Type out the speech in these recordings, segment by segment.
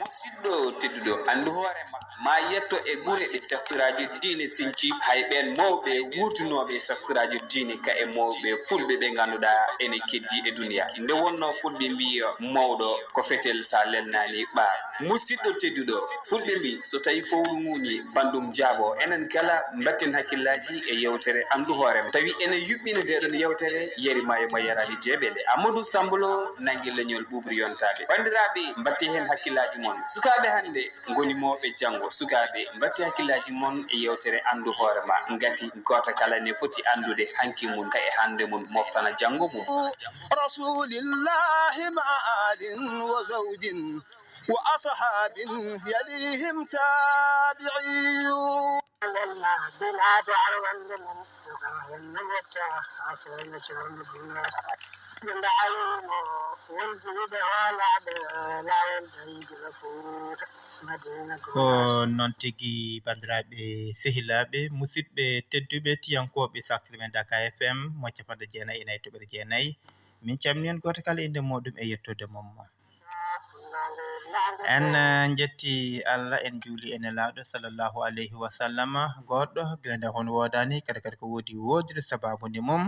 musidɗo tedduɗo andu hoorema ma yetto e gure ɗe sahsiraji diine sinci hay ɓen mawɓe wurtunoɓe sahsiraji diine ka e mawɓe fulɓe ɓe ganduɗa ene keddi e duniya nde wonno fulɓe mbi mawɗo ko fetel sa lelnani ɓaar musidɗo tedduɗo fulɓe mbi so tawi fowru ŋuñi bandum jaabo enen kala batten hakkillaji e yewtere andu hoorema tawi ene yuɓɓina ndeɗon yewtere yeri mayo mo yarani jeeɓede amadou sambolo nangui leñol ɓuɓri yontaɓe bandiraɓe batti hen hakkillaji mon sukaɓe hande goni mawɓe janggo sukaɓe batti hakkillaji mon e yewtere andu hoorema gati goto kala ne foti andude hanki mum ka e hande mum moftana janggo mum rasulillahi ma'alin wa zawjin wa ashabin yalihim tabi'in ko noon tigi bandiraɓe sehilaɓe musidɓe tedduɓe tiyankoɓe saktirɓe Dakar FM mo capanɗe jeenayyi e nayyi toɓɓere jeenayyi min calmini on goto kala inde muɗum e yettude mum en jetti Allah en juuli ene laaɗo sallllahu alayhi wa sallam goɗɗo guila nde hono wodani kadi kadi ko woodi wodire sababude mum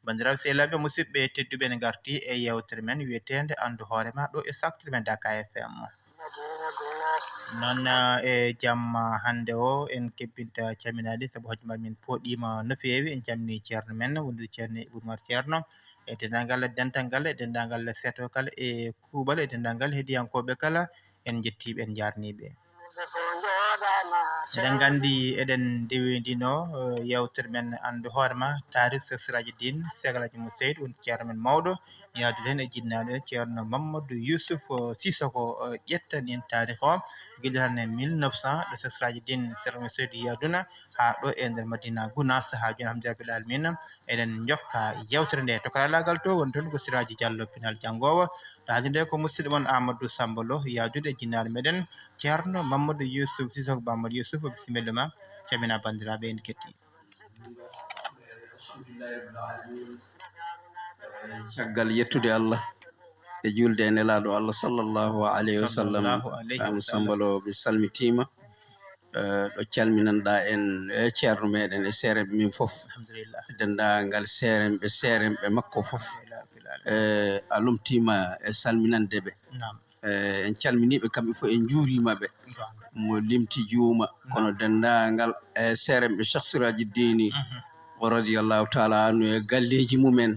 bandiraɓe sehilaɓe musidɓe tedduɓe ne garti e yewtere men wiyetede andu hoorema ɗo e saktirɓe men Dakar FM noon e jamma hande o en kebbinta caminade saabu hojoma min poɗima no fewi en calmini ceerno men wondude ceerno Oumar Ceerno e dendagal dental ngal e dendagal seto kala e kuuɓal e dendagal heeɗiyankoɓe kala en jettiɓe en jarniɓe eɗen gandi eɗen ndewidino yewtere men andu hoorema Taarikh sahsiraji din segalaji mo seydi woni ceerno men mawɗo yaadude hen e jinnaɗo ceerno mammadu yuusuf siisoko ƴettani en Taarikh o guila tan e 1900 ɗo sahsiraji din ceerno men seydi yaduna ha ɗo e nder Madina Gounass ha joni hamdulillahi rabbil alamina eɗen jokka yewtere nde to karallagal to woni toon ko Siraji Diallo pinal janggowo to haalde nde ko musidɗo moon Amadou Sambalo yaadude e jinnaɗo meɗen ceerno mamadou Yousuf Sisoko Mamadou Yousuf bisimilla ma camina bandiraɓe en ketti caggal yettude Allah e julde e nelaɗo Allah sallllahu alayhi wa sallam am Sambalo mi salmitima ɗo calminanɗa en e ceerno meɗen e seeremɓe min foof dendagal seeremɓe makko foof a lomtima e salminandeɓe en calminiɓe kamɓe fof en juurimaɓe mo limti juuma kono dendagal e seeremɓe sahsiraji dini radiallahu taala anu e galleji mumen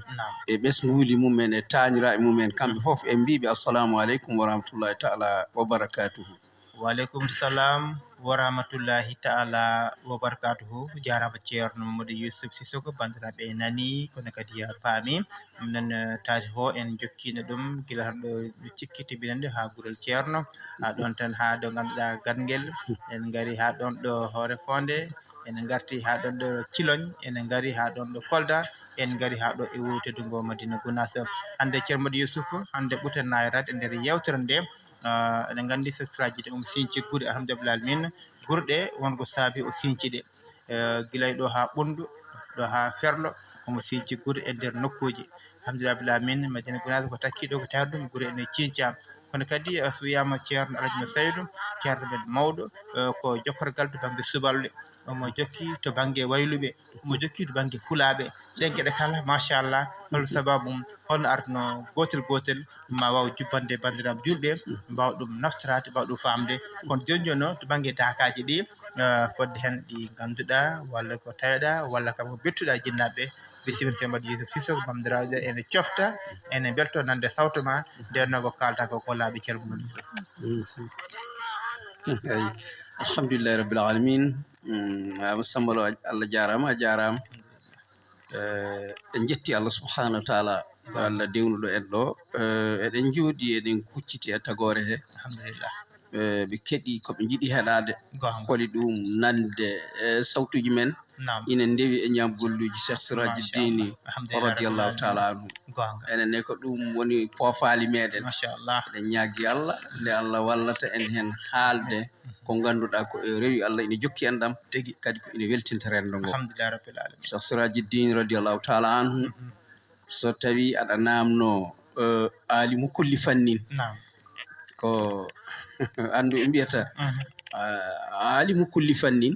e ɓesguuli mumen e taaniraɓe mumen kamɓe fof en mbiɓe assalamu aleykum wa rahmatullahi taala wa barakatuhu waleykum salam wa rahmatullahi taala wa barakatuhu jarama ceerno mamadou Yousuf Sisoko bandiraɓe nani kono kadi paami minen Taarikh o en jokkino ɗum guila tan ɗo cikkiti binande ha guurel ceerno ha ɗon tan ha ɗo ganduɗa ganguel en gaari ha ɗon ɗo hoore fonde en garti ha ɗon ɗo Cilogne en gaari ha ɗon ɗo Kolda en gaari ha ɗo e wuro teddugo Madina Gounass hande ceerno mamadou Yousuf hande ɓuuten nayrade e nder yewtere nde eɗen gandi sahsiraji ɗe siñci gure alhamdulillah alamin gurɗe wonko saabi o siñci ɗe guilay ɗo ha ɓundu ɗo ha ferlo omo siñci gure e nder nokkuji alhamdulillah rabbil alamin Madina Gounass ko takki ɗo ko tawde ɗum gure ene ciñca kono kadi so wiyama ceerno Alaji Seydou ceerno men mawɗo ko jokkorgal to banggue subalɓe omo jokki to banggue wayluɓe omo jokki to banggue fulaɓe ɗen gueɗe kala machallah hol sababu holno arduno gotel gotel ma waw jubbande bandiraɓe julɓe mbawa ɗum naftorade mbawa ɗum famde kono joni joni noon to banggue daakaji ɗi fodde hen ɗi ganduɗa walla ko taweɗa walla kam ko bettuɗa jinnaɓe bisimilla ceerno mamadou Yousuf Sisoko bandiraɓe ene cofta ene belto nande sawto ma nden ko kalta ko laaɓi ceerno mamadou Yousuf eyi alhamdulillahi rabbil alamin ama Sambalo Allah jarama a jarama en jetti Allah subhanahu wa taala Allah dewnuɗo en ɗo eɗen jooɗi eɗen kucciti e tagore he alhamdulillah ɓe keeɗi koɓe jiiɗi heɗade holi ɗum nande sawtuji men ina ndewi e ñamgolluji sahsiraji dini radiallahu taala anhu enenne ko ɗum woni poofali meɗen eɗen ñaagui Allah nde Allah wallata en hen haalde ko ganduɗa ko e rewi Allah ina jokki en ɗam tigi kadi ko ina weltinta rendo ngo alhamdulillah rabbil alamin sahsiraji dini radiallahu taala anhu so tawi aɗa namno alimu kulli fannin ko andu mbiyata alimu kulli fannin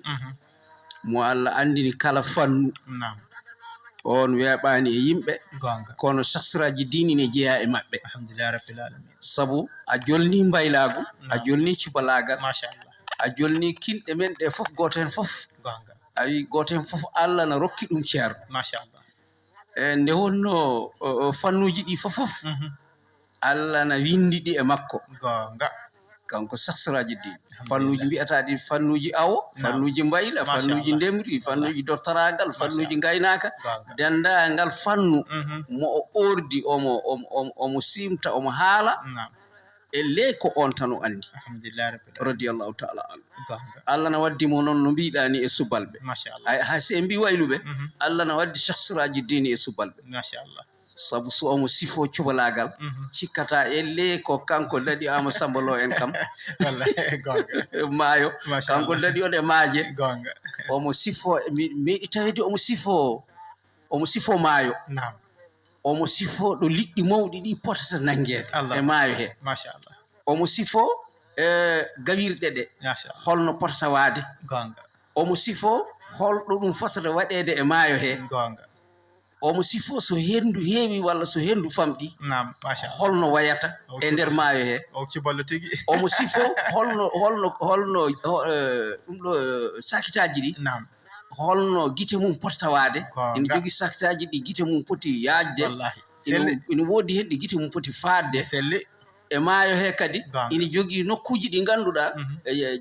mo Allah andini kala fannu nam on weeɓani e yimɓe gonga kono saksiraji dini ne jeeya e maɓɓe alhamdulillah rabbil alamin sabu a jolni mbaylagu a jolni cibalagal machallah a jolni kinɗe men ɗe fof goto hen fof gonga a wi goto hen fof Allah na rokki ɗum ceerno machallah e nde wonno fannuji ɗi fof Allah na windi ɗi e makko gonga kanko saksiraji dini fannuji mbiyataɗi fannuji awo fannuji mbayla fannuji ndemri fannuji dottaragal fannuji gaynaka dendagal fannu mo o ordi omo simta omo haala e ley ko on tan o andi alhamdulillah radiyallahu taala anhu Allah na waddimo noon no mbiɗani e subalɓe ha se mbi wayluɓe Allah na waddi saksiraji dini e subalɓe machallah sabu so omo sifo cubalagal cikkata elle ko kanko daɗi ama sambalo en kam maayo kanko daɗi on e maaje omo sifo meɗi tawede omo sifo maayo omo sifo ɗo liɗɗi mawɗi ɗi potata nanguede e maayo he omo sifo gawirɗe ɗe holno potata waade omo sifo holɗo ɗum fotata waɗede e maayo he omo sifo so hendu heewi walla so hendu famɗi holno wayata e nder maayo he omo sifo holno ɗum ɗo sakitaji ɗi holno gite mum potata waade ina jogii sakitaji ɗi gite mum poti yaajde ina woodi hen ɗi gite mum poti faadde e maayo he kadi ina jogii nokkuji ɗi ngannduɗaa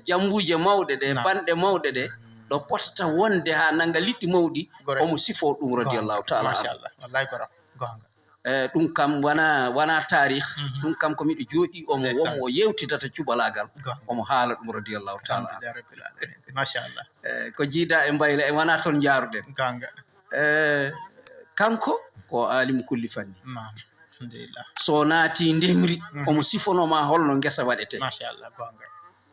jambuje mawɗe ɗe banɗe mawɗe ɗe ɗo potata wonde ha nanga liɗɗi mawɗi omo sifo ɗum radiyallahu taala ɗum kam wona tarikh ɗum kam ko miɗo jooɗi omo womo o yewtidata cubalagal omo haala ɗum radiyallahu taala machallah ko jiida e mbayla e wona toon jaaruɗen kanko ko alimu kulli fanni alhamdulillah so naati ndemri omo sifonoma holno ngesa waɗete machallah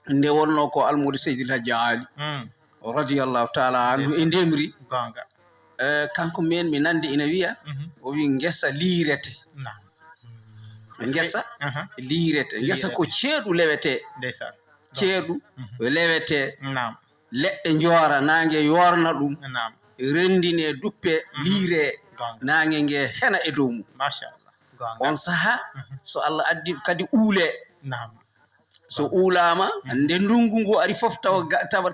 nde wonno ko almudo seydil hajji ali radiyallahu taala anhu e ndemri kanko men mi nande ina wiya o wi ngesa liirete ngesa liirete ngesa ko ceeɗu lewete ceeɗu lewete leɗɗe njoora nange yorna ɗum rendine duppe liire nange nge hena e dow mum on saha so Allah addi kadi uule so uulama nde ndungu ngu ari fof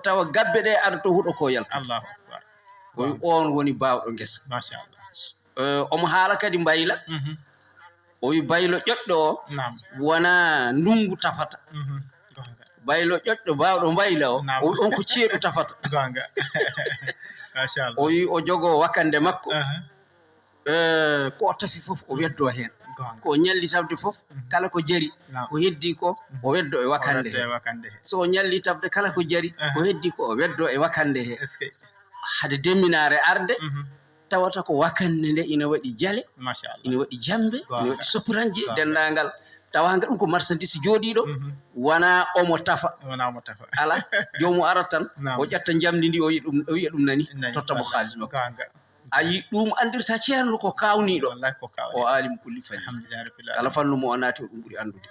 tawa gabbe ɗe aɗa to huɗo ko yalta on woni bawɗo ngesa omo haala kadi mbayla o wi baylo ƴoƴɗo o wona ndungu tafata baylo ƴoƴɗo bawɗo mbayla o wi on ko ceeɗu tafata o wi o jogo wakande makko ko tafi fof o weddo hen ko ñallitabde fof kala ko jari ko heddi ko o weddo e wakande he so o ñallitabde kala ko jari ko heddi ko o weddo e wakande he hade deminare arde tawata ko wakande nde ina waɗi jale ina waɗi jambe ina waɗi sopiranje dendagal tawanga ɗum ko marchandise jooɗiɗo wona omo tafa ala jomum arat tan o ƴetta jamdi ndi o wiya ɗum nani tottamo haalis makko ayi ɗum andirta ceerno ko kawniɗo o alimu kulli fanni kala fannu mo o naati o ɗum ɓuri andude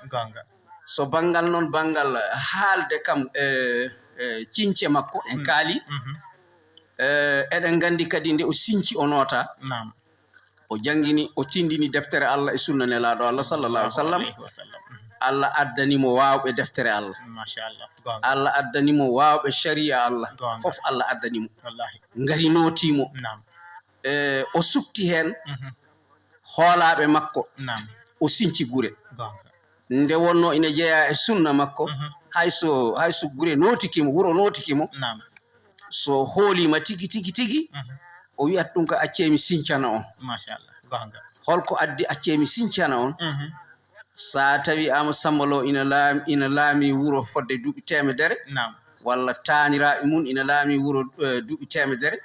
so banggal noon banggal haalde kam ciiñce makko en kaali eɗen gandi kadi nde o sinci o noota o jangini o tindini deftere Allah e sunna nelaɗo Allah sallallahu alaihi wa sallam Allah addanimo waawɓe deftere Allah Allah addanimo waawɓe sharia Allah fof Allah addanimo ngari nootimo o sukti hen hoolaɓe makko o sinci gure nde wonno ina jeeya e sunna makko hayso gure notikimo wuro notikimo so hoolima tigi o wiyat ɗum ko accemi sincana on holko addi accemi sincana on sa tawi ama sambalo ina laami wuro fodde duuɓi temedere walla taaniraɓe mum ina laami wuro duuɓi temedere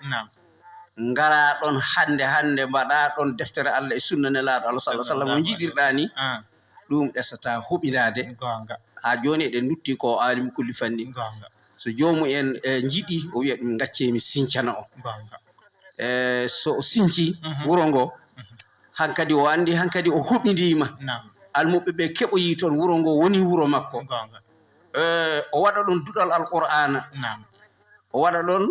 ngara ɗon hande mbaɗa ɗon deftere Allah e sunna nelaɗo Allah sallallahu alaihi wasallam mo jiɗirɗa ni ɗum ɗesata hoɓidade ha joni eɗen dutti ko alimu kulli fanni so jomum en jiɗi o wiya ɗum gaccemi sincana o so o sinci wuro ngo hankadi o andi hankadi o hoɓidima almuɓe ɓe keɓoyi toon wuro ngo woni wuro makko gonga o waɗa ɗon duɗal alqur'ana nam o waɗa ɗon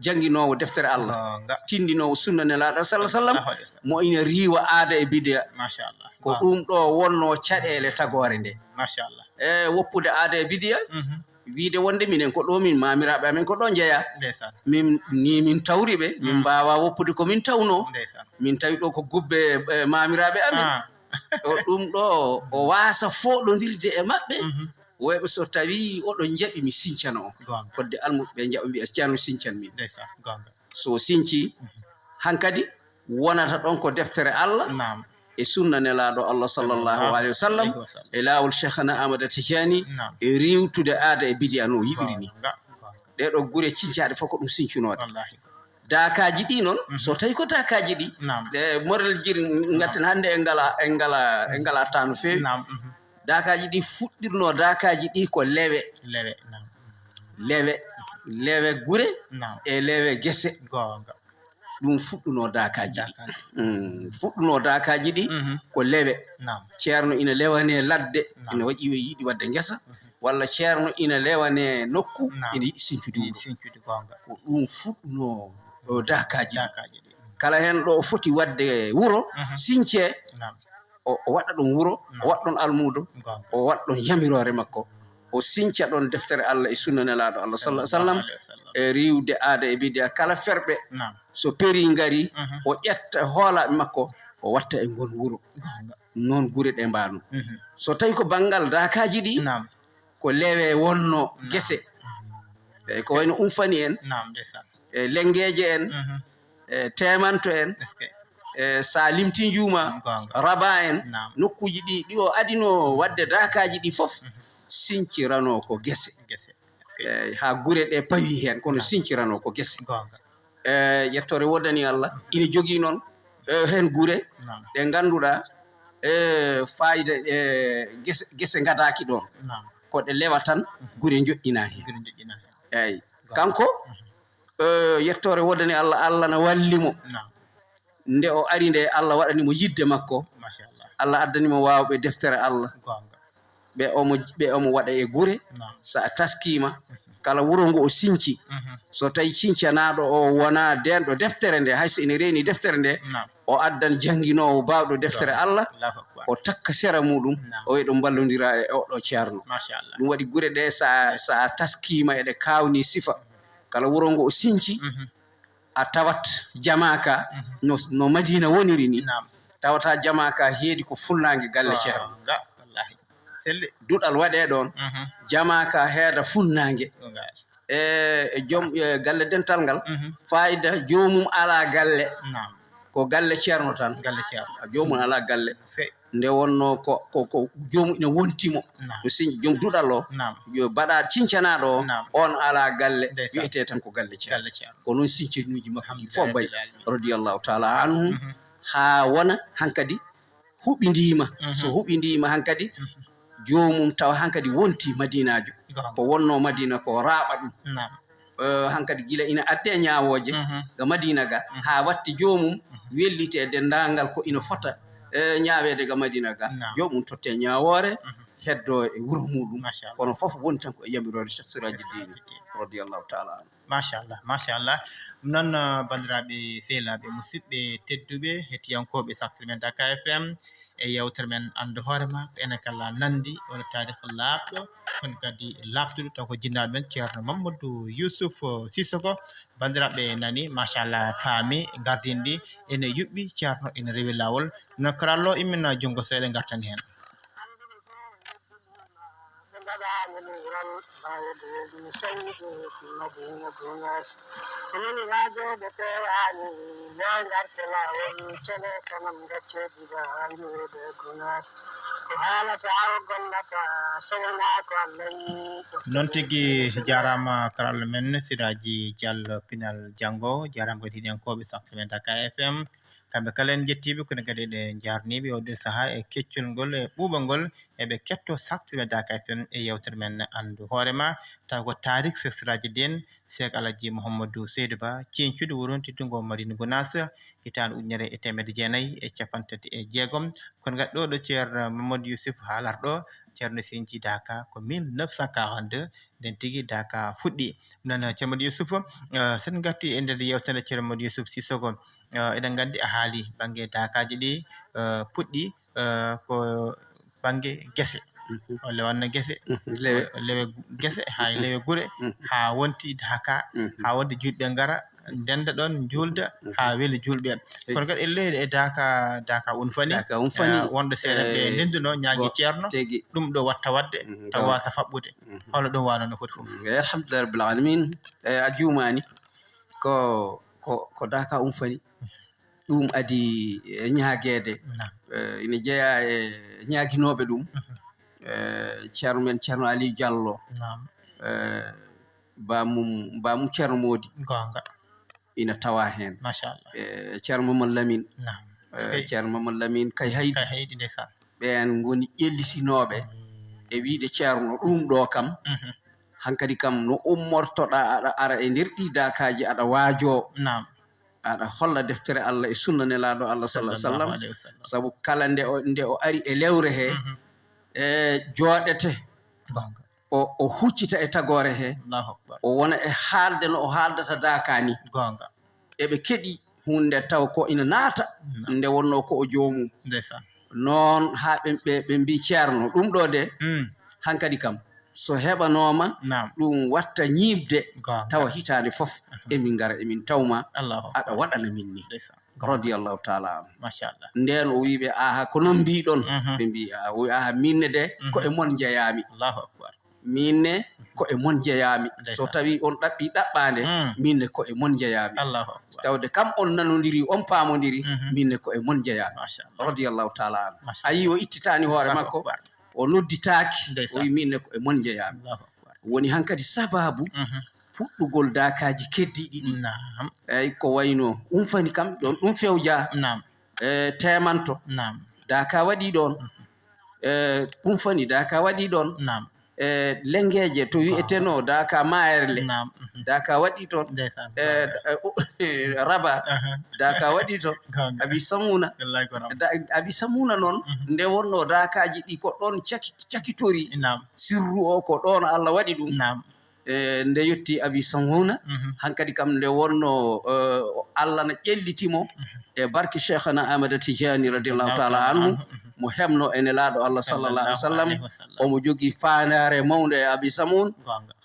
janginowo deftere Allah gonga tindinowo sunna nelaɗo sallah sallam Allahu akbar. mo ina riiwa aada e bidiya machallah ko ɗum ɗo wonno caɗele tagore nde machallah woppude aada e bidiya wiide wonde minen ko ɗo min mamiraɓe amen ko ɗo jeeya ndeysan min tawri ɓe min mbawa woppude ko min tawno ndeysan min tawi ɗo ko gubbe mamiraɓe amen o ɗum ɗo o wasa foɗodirde e maɓɓe woyɓe so tawi oɗon jaɓi mi sincana o gonga fodde almuɓe ɓe jaɓa mbiya ceerno sincan min ndeysan gonga so sinci hankadi wonata ɗon ko deftere Allah nam e sunna nelaɗo Allah sallallahu alayhi wa sallam e lawol cheikhana amada tijani nam e rewtude aada e bidiya no yiɓiri ni gonga ɗeɗo gure cincaɗe fof ko ɗum sincunoɗe wallahi daakaaji ɗi noon so tawi ko daakaaji ɗi nam ɗe morel jiri gatten hannde en ngala ta no feewi nam daakaaji ɗi fuɗɗirno daakaaji ɗi ko lewe lewe nam lewe gure nam e lewe gese gonga ɗum fuɗɗuno daakaaji dakar ɗi fuɗɗuno daakaaji ɗi ko lewe nam ceerno ina lewane ladde ina waɗi yiɗi wadde ngesa walla ceerno ina lewane nokku ina yiɗi sincude wuro sincude gonga ko ɗum fuɗɗuno daakaaji ɗi dakaji ɗi kala hen ɗo o foti wadde wuro since nam o waɗa ɗon wuro o waɗa ɗon almudo gonga o waɗa ɗon yamirore makko o sinca ɗon deftere Allah e sunna nelaɗo Allah sallah sallam e riwde aada e bidiya kala ferɓe nam so peri ngari o ƴetta hoolaɓe makko o watta e ngon wuro gonga noon gure ɗe mbano so tawi ko banggal daakaaji ɗi nam ko lewe wonno gese e ko wayno umfani en nam ndeysan e lengeje en e temanto en e sa limti juuma gonga raba en nam nokkuji ɗi o adino wadde daakaaji ɗi fof sincirano ko gese gese ha gure ɗe pawi hen kono sincirano ko gese gonga yettore woddani Allah ina jogii noon hen gure nam ɗe ngannduɗaa fayida gese gadaki ɗon nam ko ɗe lewa tan gure joƴƴina hen gure joƴƴina hen eyyi kanko yettore woddani Allah Allah na wallimo nam nde o ari nde Allah waɗanimo yidde makko machallah Allah addanimo wawɓe deftere Allah gonga ɓe omo waɗa e gure nam sa taskima kala wuro ngo o sinci so tawi cincanaɗo o wona denɗo deftere nde hayso ene reeni deftere nde nam o addan jannginowo bawɗo deftere Allah Allahu akbar o takka sera muɗum o wiɗo ballodira e oɗo ceerno machallah ɗum waɗi gure ɗe sa taskima eɗe kawni sifa kala wuro ngo o sinci a tawat jamaka no Madina woniri ni nam tawata jamaka heedi ko fulnangue galle ceerno gonga wallahi selli duɗal waɗe ɗon jamaka heeda fulnangue gonga e joom galle dental ngal fayida jomum ala galle nam ko galle ceerno tan galle ceerno jomum ala galle fe nde wonno ko jomum ina wontimo nam o siñ joom duɗal o nam yo baɗa cincanaɗo o Nam. on ala galle Ndeysan. wiyete tan ko galle ceerno galle ceerno ko noon sincenuji makko ɗi fof bay Alhamdulillah. radiallahu taala anhu ha wona hankadi huɓidima so huɓidima hankadi jomum tawa hankadi wonti madinajo gonga ko wonno madina ko raaɓa ɗum nam hankadi gila ina adde ñawoje ga madina ga ha watti jomum wellite dendagal ko ina fota ñawede ga madina ga Nam. jomum totte ñawore heddo e wuro muɗum Machallah. kono foof woni tan ko e yamirode cheikh siraji dine radiallahu taala anu machallah ɗum noon bandiraɓe sehlaɓe musidɓe tedduɓe hettiyankoɓe saftere men Dakar FM e yewtere men andu hoorema ene kala nandi wona Taarikh laaɓɗo kono kadi laaɓtuɗo taw ko jinnaɗo men ceerno mammadu yuusuf siisoko bandiraɓe nani machallah paami gardin ɗi ene yuɓɓi ceerno ene rewi lawol non karallo immina junggo seeɗa gartani hen noon tigui jarama karalla men siraji diallo pinal dianggo jarama kadi heɗiyankoɓe saftere men Dakar FM kamɓe kala en jettiɓe kono kadi ɗe jarniɓe oɗo saaha e keccol ngol e ɓuuɓol ngol eɓe ketto saftere men Dakar FM e yewtere men andu hoorema taw ko Taarikh sesraji den Cheikh Alaji Mouhamadou Seydou Ba ciiñcude wuronti tungo Madina Gounass hitande ujunere e temedde jeenayyi e capantati e jeegom kono gati ɗo ceerno Mamadou Yousuf haalarɗo ceerno Sinthi Daka ko 1942 nden tigi Daka fuɗɗi non ceerno Yousuf sen gatti e nder yewtere ceerno Mamadou Yousuf Sissoko eɗen gandi a haali banggue dakaji ɗi puɗɗi ko banggue guesse walla wanno guesse lewe guesse ha lewe gure ha wonti Daka ha wonde julɓe ngara ndenda ɗon julda ha weeli julɓe kono kadi elle e Daka unfani wonɗo seeɗa ɓe ndenduno ñaagui ceerno ɗum ɗo watta wadde taw wasa faɓɓude hono ɗum wano no foti fof alhamdulillah rabbil alamin a juumani ko Daka umfani ɗum adi ñaaguede ina jeeya e ñaaguinoɓe ɗum ceerno men ceerno Aliou Diallo bamum ceerno Modi gonga ina tawa hen machallah ceerno Mamadou Lamine ceerno Mamadou Lamine kay haydi ndeysaan ɓen goni ƴellitinoɓe e wiide ceerno ɗum ɗo kam hankkadi kam no ummortoɗa aɗa ara e nder ɗi dakaji aɗa waajo aɗa holla deftere Allah e sunna nelaɗo Allah sallallahu alaihi wasallam sabu kala nde o ari e lewre he jooɗete o huccita e tagore he o wona e haalde no o haaldata Daka ni gonga eɓe keɗi hunde taw ko ina naata nde wonno ko o joomum noon ha ɓe mbi ceerno ɗum ɗo de hankkadi kam so heɓanoma ɗum watta ñiibde tawa hitande fof emin gara emin tawma aɗa waɗana min ni radiallahu taala anu machallah nden o wiɓe aha ko noon mbiɗon ɓe mbi o wi aha minne de ko e mon jeeyami allahu akbar minne ko e mon jeeyami so tawi on ɗaɓɓi ɗaɓɓande minne ko e mon jeeyami tawde kam on nanodiri on paamodiri minne ko e mon jeeyami radiallahu taala anu ayi o ittitani hoore makko o nodditaki o wi minne ko e mon jeeyami woni hankkadi sababu puɗɗugol dakaji keddiɗi ɗi eyyi ko wayno umfani kam ɗon ɗum fewja temanto Daka waɗi ɗon umfani Daka waɗi ɗon lengeje to wi'eteno Daka mayerle Daka waɗi toon raba Daka waɗi toon abi samuna noon nde wonno dakaji ɗi ko ɗon cakitori sirru o ko ɗon Allah waɗi ɗum nde yetti abi samuna hankkadi kam nde wonno Allah no ƴellitimo e barke cheikhana Ahmada Tijani radiallahu taala anhu mo hemno e nelaɗo Allah sallallahu alih wa sallam omo jogui fandare mawde e abi samun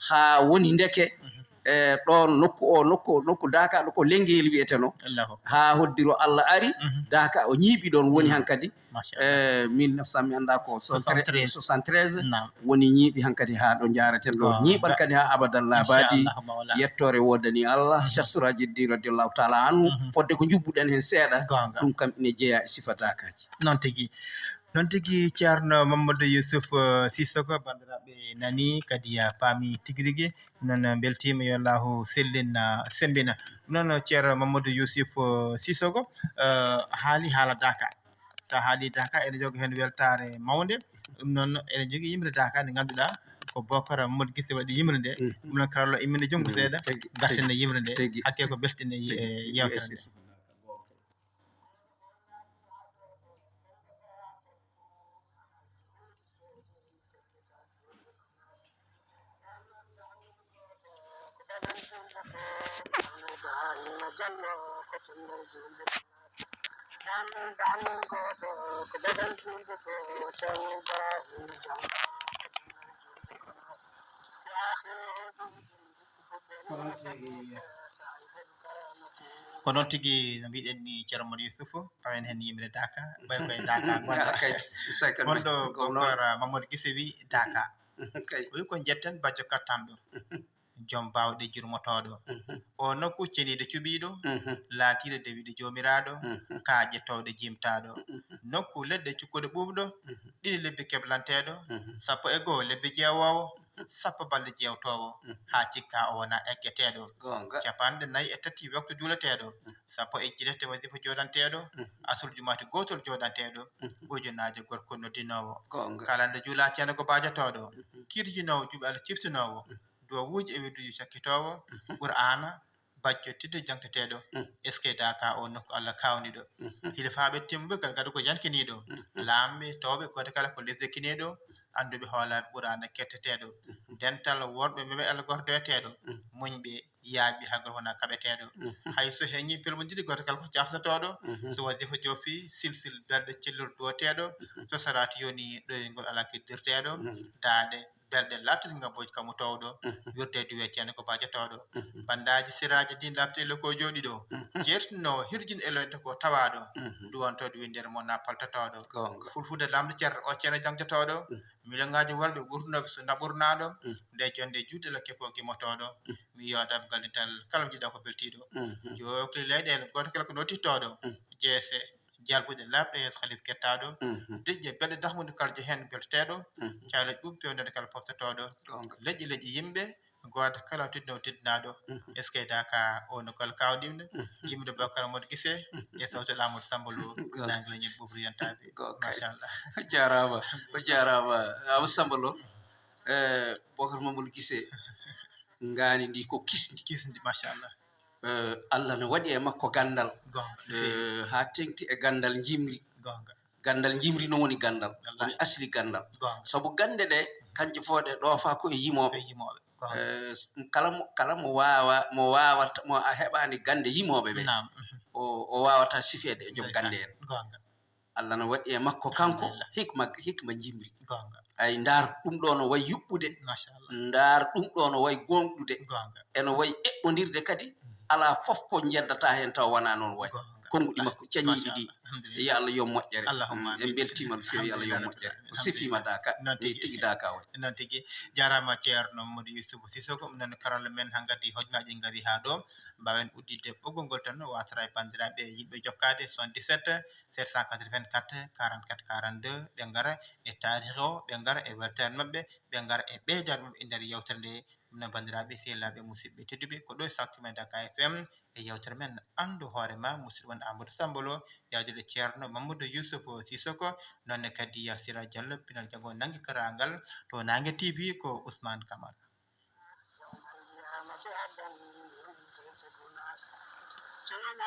ha woni ndeke ɗon nokku Daka ɗo ko lengel wiyeteno ha hoddiro Allah ari Daka o ñiiɓi ɗon woni hankkadi 1900 mi anda ko 73 woni ñiiɓi hankkadi ha ɗo jaraten ɗo ñiiɓan kadi ha abadallah badi yettore wodani Allah chasraji di radiallahu taala anhu fodde ko jubbuɗen hen seeɗa ɗum kam ine jeeya e sifa Dakaji noon tigui ceerno Mamadou Yousuf Sissoko bandiraɓe nani kadi paami tigui rigui noon beltima yo Allahu sembina noon ceerno Mamadou Yousuf Sissoko haali haala Daka sa haali Daka ene jogui hen weltare mawde ɗum noon ene jogui yimre Daka nde ganduɗa ko Bocara Mamadou Guisse waɗi yimre nde ɗum noon karalla imminde junggo seeɗa gartene yimre nde hakke ko beltine yewtere nde ko noon tigui no mbiɗen ni ceerno Mamadou Yousuf pawen hen yimre Daka ɓay koye Daka gonɗo Bocara Mamadou Guisse wi Daka o wi ko jetten bajo kattanɗo joom bawɗe jurmotoɗo o nokku ceniɗo cuɓiɗo laatiɗo dewiɗo jomiraɗo ka jettowɗo jimtaɗo nokku leɗɗe cukkuɗo ɓuɓɗo ɗiɗi lebbi keblanteɗo sappo e goho lebbi jeewowo sappo balɗe jewtowo ha cikka o wona eggeteɗo capanɗe nayyi e tati waktu juulateɗo sappo e jeetati wasifa joɗanteɗo asul jumati gotol joɗanteɗo ujunaje gorko noddinowo kalande juula ceeno ko bajatoɗo kirjinowo juuɓe Allah ciftinowo duwawuji e wedduji cakkitowo qur'ana bacco tidde jangteteɗo eske daka o nokku Allah kawniɗo hilfaɓe timbe kala gadu ko yankiniɗo lamɓe tawɓe goto kala ko lesde kineɗo anduɓe hoolaɓe qur'ana ketteteɗo dental worɓe meɓe Allah gordoteɗo muñɓe yaaɓi hagar wona kaɓeteɗo hay so heñi pelmodiri goto kala ko jaftotoɗo so wasifa jofi silsil belɗo cellor duwoteɗo so salatu yoni ɗoyngol ala keddirteɗo daade belɗe labtude ngabboji kammo tawɗo wirde duwe ceerno ko bajatoɗo bandaji siraji din labtele ko joɗi ɗo jertino hirjin eloyde ko tawaɗo duwantoɗo windere mo na paltotoɗo fulfude lamdo ceerno o ceerno jangtotoɗo miliongaji worɓe ɓurdunoɓe so naɓurnaɗo nde jonde juuɗe la kepo gimotoɗo mi yoɗam gallital kala jiɗa ko beltiɗo jokli leyɗele goto kala ko nottitoɗo jeese jalbude labɗe yeeso khalif kettaɗo dejje belɗe dahmude kaljo hen belteteɗo caloji ɓuɓɓe pewndede kala poftotoɗo leƴƴi yimɓe goto kala tidno tiddinaɗo est ce que daka o no kala kawɗimde yimɓe bakkara mode guise e sawto lamodo sambalo nangue ñen ɓubri yantaɓe machallah o jarama amadou sambalo bocar mamadou guise ngani ndi ko kisdi machallah Allah no waɗi e makko gandal ha tengti e gandal jimri gandal jimri no woni gandal woni asli gandal sabu gande ɗe kanje fooɗe ɗo fa ko e yimoɓe kala mo wawata mo a heɓani gande yimoɓe ɓe o wawata sifede e joom gande en Allah no waɗi e makko kanko hikma jimri ay ndar ɗum ɗo no way yuɓɓude ndar ɗum ɗo no way gonɗude eno way eɓɓodirde kadi ala fof ko jeddata hen taw wona noon way konguɗi makko cañiɗi ɗi yo Allah yo moƴƴere en beltima no fewi Allah yo moƴƴere o sifima daka tigi daka way noon tigui jarama ceerno mamadou yuusuf sisoko non karalla men hankkadi hojmaji gaari ha ɗo mbawen uddidde ɓoggol ngol tan wasara e bandiraɓe yimɓe jokkade 77 784 44 42 ɓe gara e tarikh o ɓe gara e weltere mabɓe ɓe gara e ɓeydade mabɓe e nder yewtere nde no bandiraɓe sehilaɓe musidɓe tedduɓe ko ɗo e Saktuma Daka FM e yewtere men andu hoorema musidɗo won Amadou Sambolo yawdude ceerno mamadou yousuf sisoko nonne kadi Sira Diallo pinal jango nangue karangal to nangue TV ko Ousmane Camara Sana